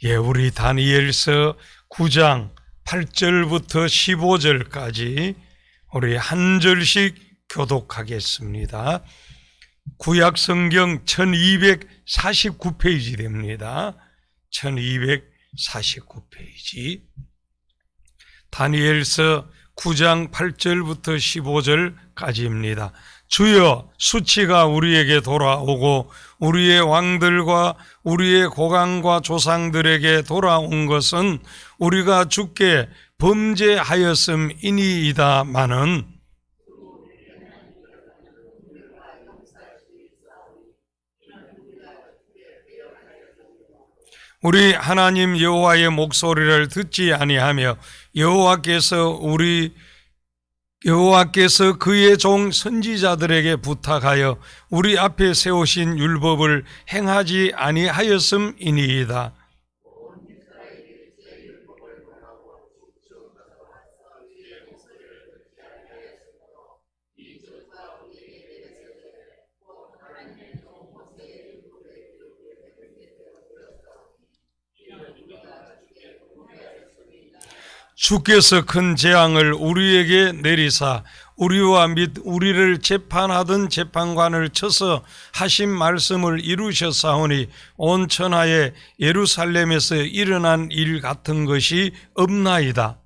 우리 다니엘서 9장 8절부터 15절까지 우리 한 절씩 교독하겠습니다. 구약성경 1249페이지 됩니다. 1249페이지. 다니엘서 9장 8절부터 15절까지입니다. 주여, 수치가 우리에게 돌아오고 우리의 왕들과 우리의 고관과 조상들에게 돌아온 것은 우리가 주께 범죄하였음이니이다마는 우리 하나님 여호와의 목소리를 듣지 아니하며 여호와께서 그의 종 선지자들에게 부탁하여 우리 앞에 세우신 율법을 행하지 아니하였음이니이다. 주께서 큰 재앙을 우리에게 내리사 우리와 및 우리를 재판하던 재판관을 쳐서 하신 말씀을 이루셨사오니 온 천하에 예루살렘에서 일어난 일 같은 것이 없나이다.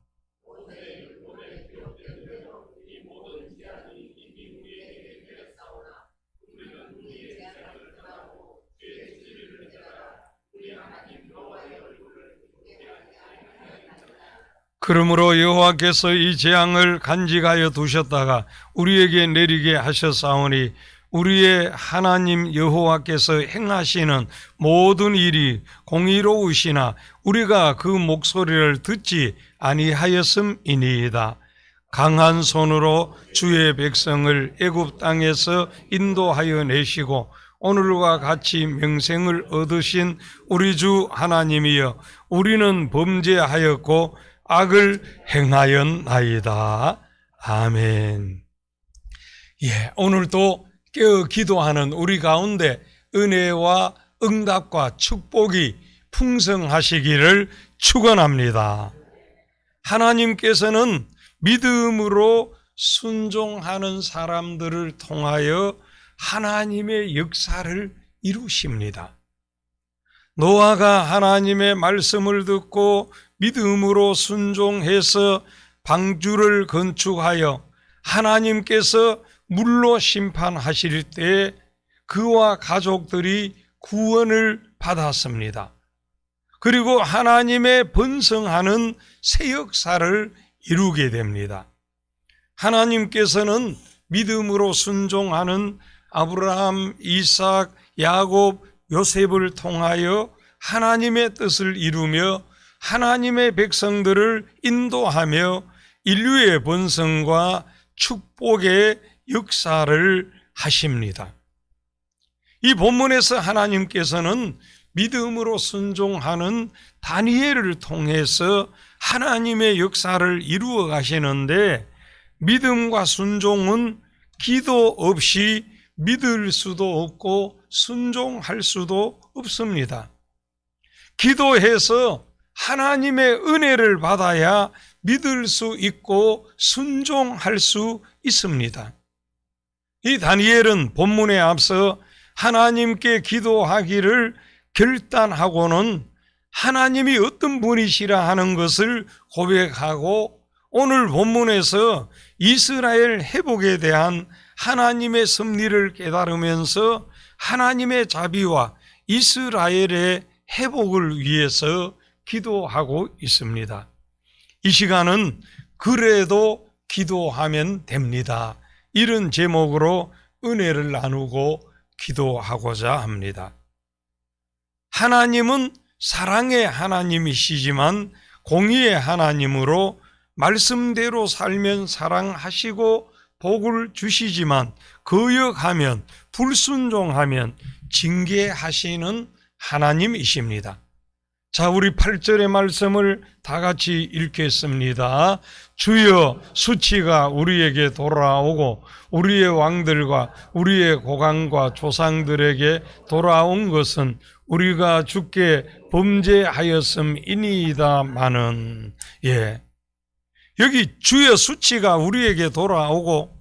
그러므로 여호와께서 이 재앙을 간직하여 두셨다가 우리에게 내리게 하셨사오니 우리의 하나님 여호와께서 행하시는 모든 일이 공의로우시나 우리가 그 목소리를 듣지 아니하였음이니이다. 강한 손으로 주의 백성을 애굽 땅에서 인도하여 내시고 오늘과 같이 명생을 얻으신 우리 주 하나님이여, 우리는 범죄하였고 악을 행하였나이다. 아멘. 오늘도 깨어 기도하는 우리 가운데 은혜와 응답과 축복이 풍성하시기를 축원합니다. 하나님께서는 믿음으로 순종하는 사람들을 통하여 하나님의 역사를 이루십니다. 노아가 하나님의 말씀을 듣고 믿음으로 순종해서 방주를 건축하여 하나님께서 물로 심판하실 때 그와 가족들이 구원을 받았습니다. 그리고 하나님의 번성하는 새 역사를 이루게 됩니다. 하나님께서는 믿음으로 순종하는 아브라함, 이삭, 야곱, 요셉을 통하여 하나님의 뜻을 이루며 하나님의 백성들을 인도하며 인류의 번성과 축복의 역사를 하십니다. 이 본문에서 하나님께서는 믿음으로 순종하는 다니엘을 통해서 하나님의 역사를 이루어 가시는데, 믿음과 순종은 기도 없이 믿을 수도 없고 순종할 수도 없습니다. 기도해서 하나님의 은혜를 받아야 믿을 수 있고 순종할 수 있습니다. 이 다니엘은 본문에 앞서 하나님께 기도하기를 결단하고는 하나님이 어떤 분이시라 하는 것을 고백하고, 오늘 본문에서 이스라엘 회복에 대한 하나님의 섭리를 깨달으면서 하나님의 자비와 이스라엘의 회복을 위해서 기도하고 있습니다. 이 시간은 그래도 기도하면 됩니다, 이런 제목으로 은혜를 나누고 기도하고자 합니다. 하나님은 사랑의 하나님이시지만 공의의 하나님으로 말씀대로 살면 사랑하시고 복을 주시지만 거역하면, 불순종하면 징계하시는 하나님이십니다. 자, 우리 8절의 말씀을 다 같이 읽겠습니다. 주여, 수치가 우리에게 돌아오고 우리의 왕들과 우리의 고관과 조상들에게 돌아온 것은 우리가 주께 범죄하였음이니이다마는, 여기 주의 수치가 우리에게 돌아오고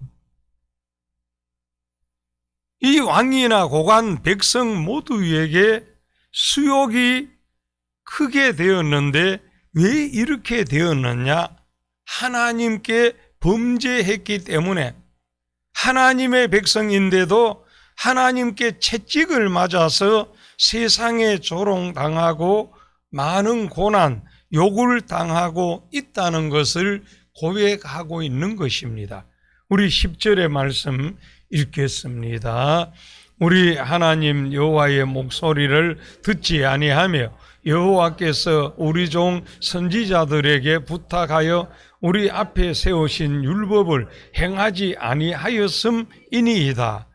이 왕이나 고관 백성 모두에게 수욕이 크게 되었는데 왜 이렇게 되었느냐? 하나님께 범죄했기 때문에, 하나님의 백성인데도 하나님께 채찍을 맞아서 세상에 조롱당하고 많은 고난, 욕을 당하고 있다는 것을 고백하고 있는 것입니다. 우리 10절의 말씀 읽겠습니다. 우리 하나님 여호와의 목소리를 듣지 아니하며 여호와께서 우리 종 선지자들에게 부탁하여 우리 앞에 세우신 율법을 행하지 아니하였음이니이다.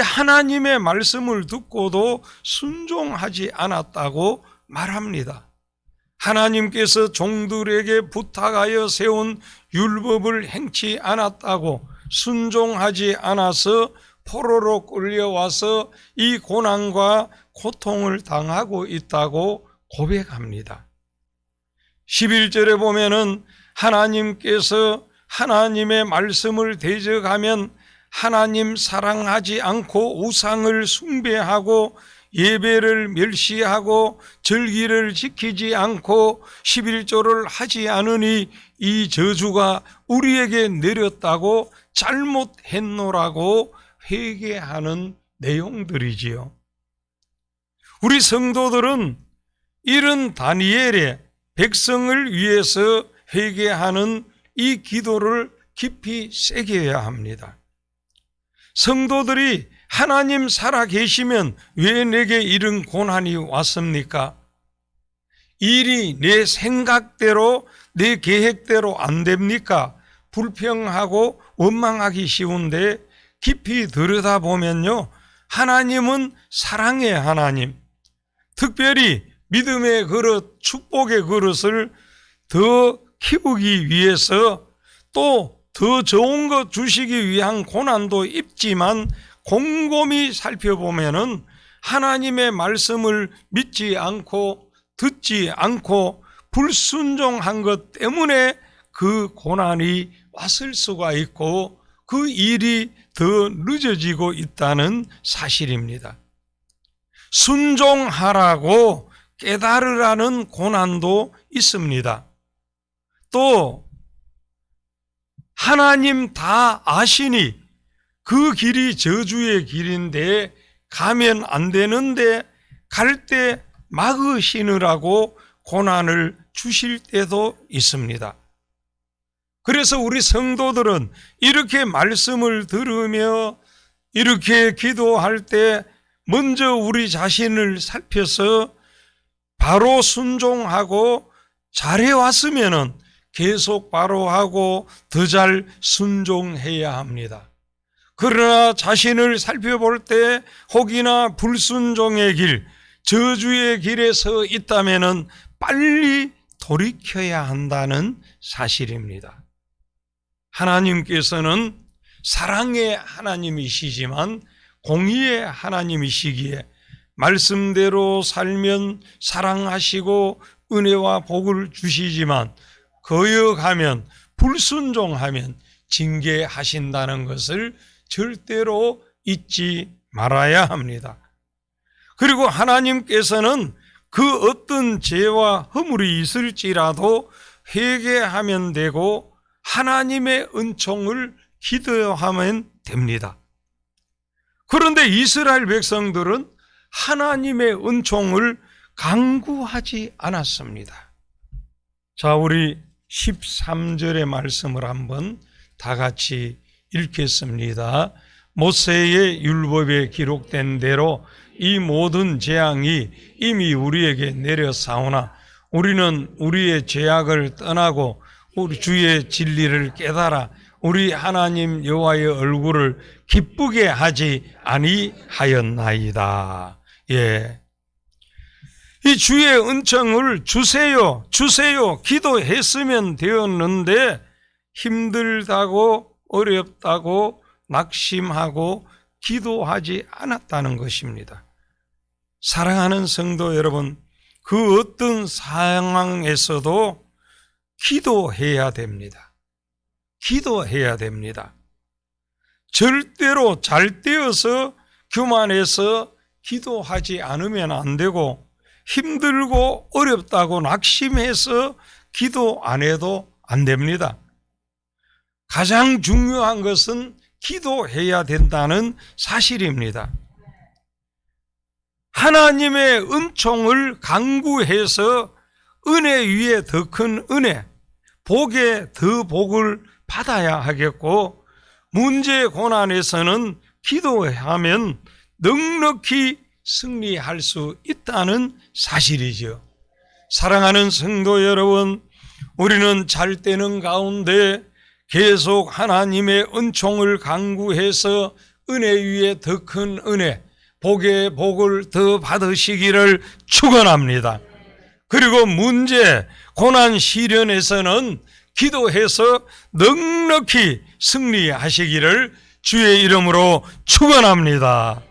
하나님의 말씀을 듣고도 순종하지 않았다고 말합니다. 하나님께서 종들에게 부탁하여 세운 율법을 행치 않았다고, 순종하지 않아서 포로로 끌려와서 이 고난과 고통을 당하고 있다고 고백합니다. 11절에 보면은 하나님께서 하나님의 말씀을 대적하면 하나님 사랑하지 않고 우상을 숭배하고 예배를 멸시하고 절기를 지키지 않고 11조를 하지 않으니 이 저주가 우리에게 내렸다고 잘못했노라고 회개하는 내용들이지요. 우리 성도들은 이런 다니엘의 백성을 위해서 회개하는 이 기도를 깊이 새겨야 합니다. 성도들이 하나님 살아계시면 왜 내게 이런 고난이 왔습니까? 일이 내 생각대로, 내 계획대로 안 됩니까? 불평하고 원망하기 쉬운데 깊이 들여다보면요, 하나님은 사랑의 하나님, 특별히 믿음의 그릇, 축복의 그릇을 더 키우기 위해서 또 더 좋은 것 주시기 위한 고난도 있지만 곰곰이 살펴보면은 하나님의 말씀을 믿지 않고 듣지 않고 불순종한 것 때문에 그 고난이 왔을 수가 있고 그 일이 더 늦어지고 있다는 사실입니다. 순종하라고 깨달으라는 고난도 있습니다. 또 하나님 다 아시니 그 길이 저주의 길인데 가면 안 되는데 갈 때 막으시느라고 고난을 주실 때도 있습니다. 그래서 우리 성도들은 이렇게 말씀을 들으며 이렇게 기도할 때 먼저 우리 자신을 살펴서 바로 순종하고 잘해왔으면은 계속 바로 하고 더 잘 순종해야 합니다. 그러나 자신을 살펴볼 때 혹이나 불순종의 길, 저주의 길에 서 있다면은 빨리 돌이켜야 한다는 사실입니다. 하나님께서는 사랑의 하나님이시지만 공의의 하나님이시기에 말씀대로 살면 사랑하시고 은혜와 복을 주시지만 거역하면, 불순종하면 징계하신다는 것을 절대로 잊지 말아야 합니다. 그리고 하나님께서는 그 어떤 죄와 허물이 있을지라도 회개하면 되고 하나님의 은총을 기도하면 됩니다. 그런데 이스라엘 백성들은 하나님의 은총을 간구하지 않았습니다. 자, 우리 13절의 말씀을 한번 다 같이 읽겠습니다. 모세의 율법에 기록된 대로 이 모든 재앙이 이미 우리에게 내려사오나 우리는 우리의 죄악을 떠나고 우리 주의 진리를 깨달아 우리 하나님 여호와의 얼굴을 기쁘게 하지 아니하였나이다. 이 주의 은총을 주세요, 주세요 기도했으면 되었는데 힘들다고 어렵다고 낙심하고 기도하지 않았다는 것입니다. 사랑하는 성도 여러분, 그 어떤 상황에서도 기도해야 됩니다. 기도해야 됩니다. 절대로 잘되어서 교만해서 기도하지 않으면 안 되고, 힘들고 어렵다고 낙심해서 기도 안 해도 안 됩니다. 가장 중요한 것은 기도해야 된다는 사실입니다. 하나님의 은총을 간구해서 은혜 위에 더 큰 은혜, 복에 더 복을 받아야 하겠고, 문제 고난에서는 기도하면 넉넉히 승리할 수 있다는 사실이죠. 사랑하는 성도 여러분, 우리는 잘 때는 가운데 계속 하나님의 은총을 간구해서 은혜 위에 더 큰 은혜, 복의 복을 더 받으시기를 축원합니다. 그리고 문제, 고난, 시련에서는 기도해서 넉넉히 승리하시기를 주의 이름으로 축원합니다.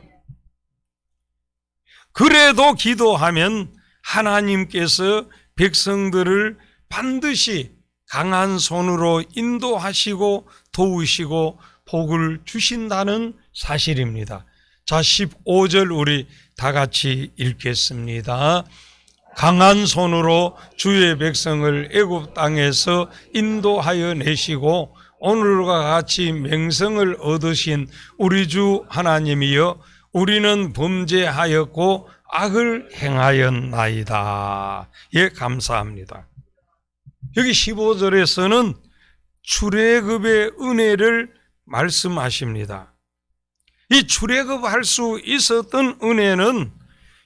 그래도 기도하면 하나님께서 백성들을 반드시 강한 손으로 인도하시고 도우시고 복을 주신다는 사실입니다. 자, 15절 우리 다 같이 읽겠습니다. 강한 손으로 주의 백성을 애굽 땅에서 인도하여 내시고 오늘과 같이 명성을 얻으신 우리 주 하나님이여, 우리는 범죄하였고 악을 행하였나이다. 예, 감사합니다. 여기 15절에서는 출애굽의 은혜를 말씀하십니다. 이 출애굽할 수 있었던 은혜는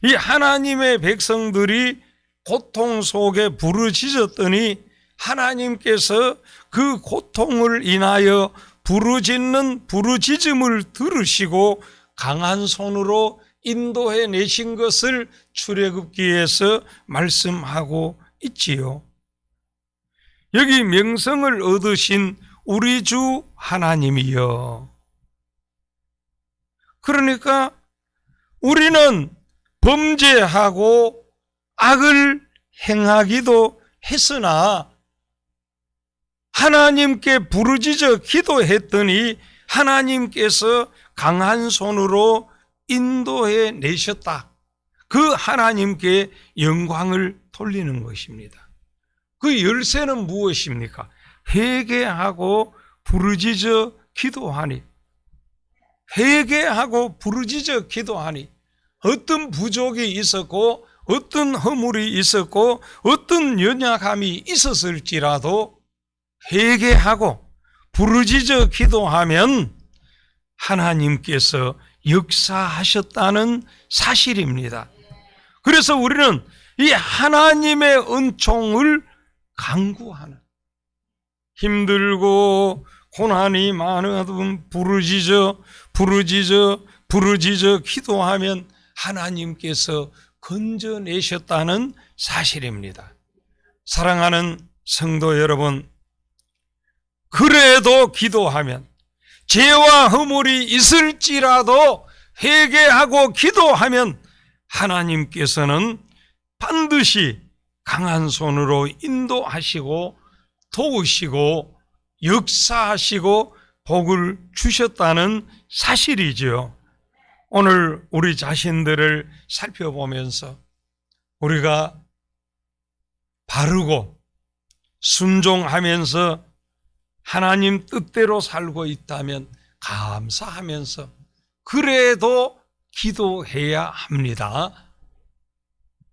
이 하나님의 백성들이 고통 속에 부르짖었더니 하나님께서 그 고통을 인하여 부르짖는 부르짖음을 들으시고 강한 손으로 인도해 내신 것을 출애굽기에서 말씀하고 있지요. 여기 명성을 얻으신 우리 주 하나님이여. 그러니까 우리는 범죄하고 악을 행하기도 했으나 하나님께 부르짖어 기도했더니 하나님께서 강한 손으로 인도해 내셨다. 그 하나님께 영광을 돌리는 것입니다. 그 열쇠는 무엇입니까? 회개하고 부르짖어 기도하니, 회개하고 부르짖어 기도하니, 어떤 부족이 있었고 어떤 허물이 있었고 어떤 연약함이 있었을지라도 회개하고 부르짖어 기도하면 하나님께서 역사하셨다는 사실입니다. 그래서 우리는 이 하나님의 은총을 간구하는, 힘들고 고난이 많으면 부르짖어 기도하면 하나님께서 건져내셨다는 사실입니다. 사랑하는 성도 여러분, 그래도 기도하면, 죄와 허물이 있을지라도 회개하고 기도하면 하나님께서는 반드시 강한 손으로 인도하시고 도우시고 역사하시고 복을 주셨다는 사실이죠. 오늘 우리 자신들을 살펴보면서 우리가 바르고 순종하면서 하나님 뜻대로 살고 있다면 감사하면서 그래도 기도해야 합니다.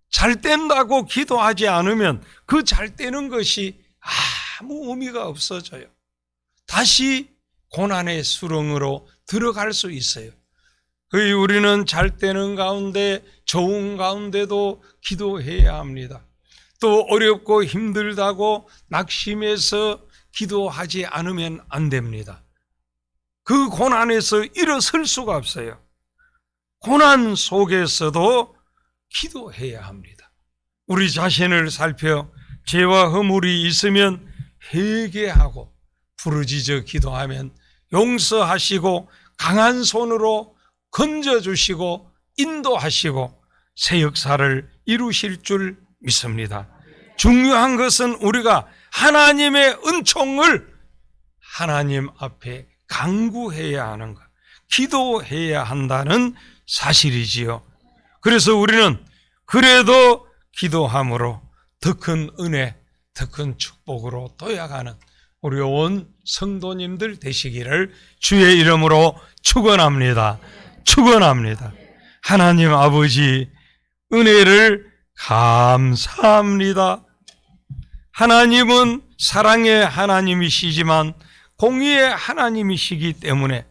잘 된다고 기도하지 않으면 그 잘 되는 것이 아무 의미가 없어져요. 다시 고난의 수렁으로 들어갈 수 있어요. 우리는 잘 되는 가운데, 좋은 가운데도 기도해야 합니다. 또 어렵고 힘들다고 낙심해서 기도하지 않으면 안 됩니다. 그 고난에서 일어설 수가 없어요. 고난 속에서도 기도해야 합니다. 우리 자신을 살펴 죄와 허물이 있으면 회개하고 부르짖어 기도하면 용서하시고 강한 손으로 건져주시고 인도하시고 새 역사를 이루실 줄 믿습니다. 중요한 것은 우리가 하나님의 은총을 하나님 앞에 간구해야 하는 것, 기도해야 한다는 사실이지요. 그래서 우리는 그래도 기도함으로 더 큰 은혜, 더 큰 축복으로 도약하는 우리 온 성도님들 되시기를 주의 이름으로 축원합니다. 축원합니다. 하나님 아버지 은혜를 감사합니다. 하나님은 사랑의 하나님이시지만 공의의 하나님이시기 때문에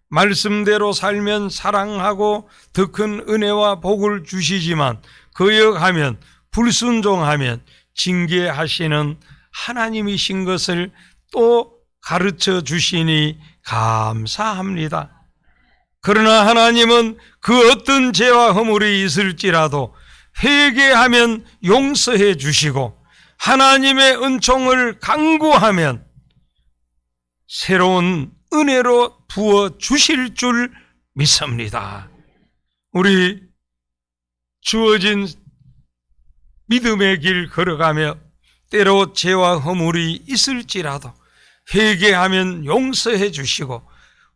말씀대로 살면 사랑하고 더 큰 은혜와 복을 주시지만 거역하면 불순종하면 징계하시는 하나님이신 것을 또 가르쳐 주시니 감사합니다. 그러나 하나님은 그 어떤 죄와 허물이 있을지라도 회개하면 용서해 주시고 하나님의 은총을 간구하면 새로운 은혜로 부어 주실 줄 믿습니다. 우리 주어진 믿음의 길 걸어가며 때로 죄와 허물이 있을지라도 회개하면 용서해 주시고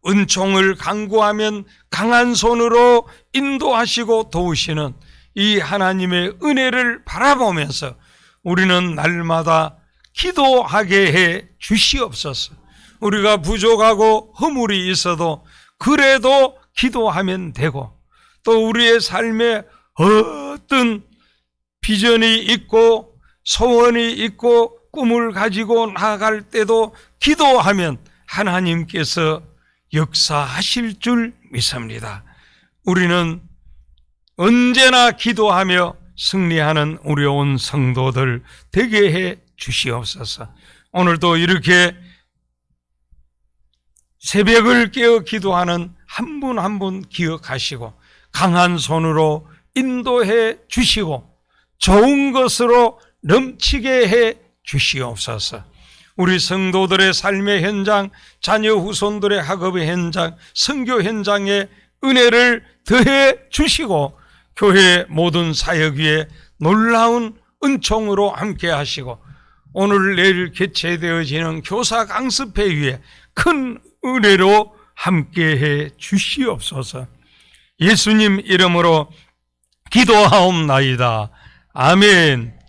은총을 간구하면 강한 손으로 인도하시고 도우시는 이 하나님의 은혜를 바라보면서 우리는 날마다 기도하게 해 주시옵소서. 우리가 부족하고 허물이 있어도 그래도 기도하면 되고 또 우리의 삶에 어떤 비전이 있고 소원이 있고 꿈을 가지고 나아갈 때도 기도하면 하나님께서 역사하실 줄 믿습니다. 우리는 언제나 기도하며 승리하는 우리 온 성도들 되게 해 주시옵소서. 오늘도 이렇게 새벽을 깨어 기도하는 한 분 한 분 기억하시고 강한 손으로 인도해 주시고 좋은 것으로 넘치게 해 주시옵소서. 우리 성도들의 삶의 현장, 자녀 후손들의 학업의 현장, 선교 현장에 은혜를 더해 주시고 교회 모든 사역 위에 놀라운 은총으로 함께 하시고 오늘 내일 개최되어지는 교사 강습회 위에 큰 은혜로 함께해 주시옵소서. 예수님 이름으로 기도하옵나이다. 아멘.